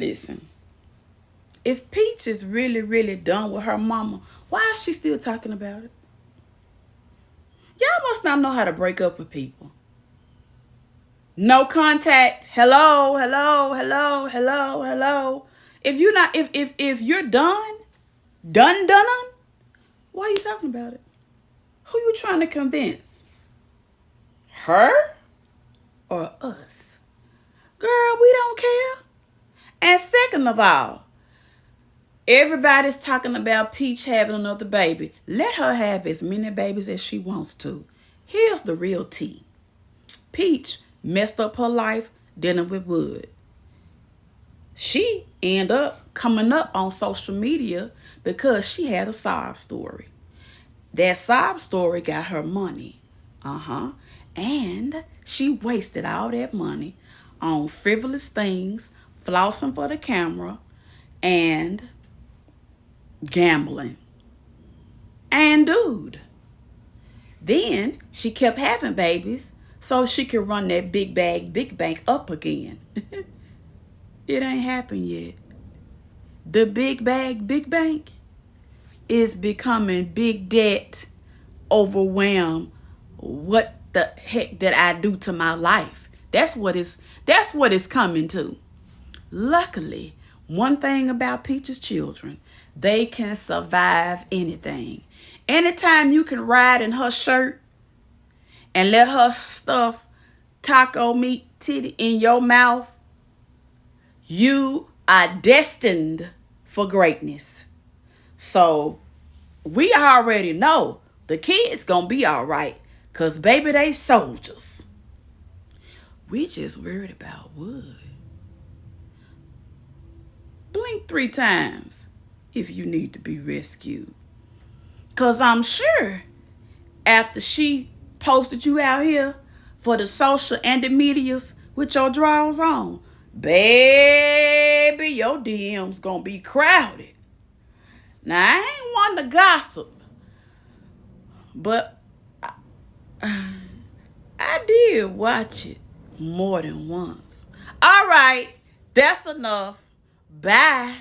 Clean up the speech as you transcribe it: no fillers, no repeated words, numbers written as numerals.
Listen, if Peach is really, really done with her mama, why is she still talking about it? Y'all must not know how to break up with people. No contact. Hello, hello, hello, hello, hello. If you're not, if you're done, why are you talking about it? Who you trying to convince? Her or us? Girl, we don't care. And second of all, everybody's talking about Peach having another baby. Let her have as many babies as she wants to. Here's the real tea. Peach messed up her life dealing with Wood. She ended up coming up on social media because she had a sob story. That sob story got her money. And she wasted all that money on frivolous things, flossing for the camera, and gambling. And dude. Then she kept having babies so she could run that big bank up again. It ain't happened yet. The big bank is becoming big debt, overwhelmed. What the heck did I do to my life? That's what it's coming to. Luckily, one thing about Peach's children, they can survive anything. Anytime you can ride in her shirt and let her stuff taco meat titty in your mouth, you are destined for greatness. So we already know the kids gonna be all right, because baby, they soldiers. We just worried about Wood. Blink 3 times if you need to be rescued. Because I'm sure after she posted you out here for the social and the medias with your drawers on, baby, your DM's gonna be crowded. Now, I ain't one to gossip, but I did watch it more than once. All right, that's enough. Bye.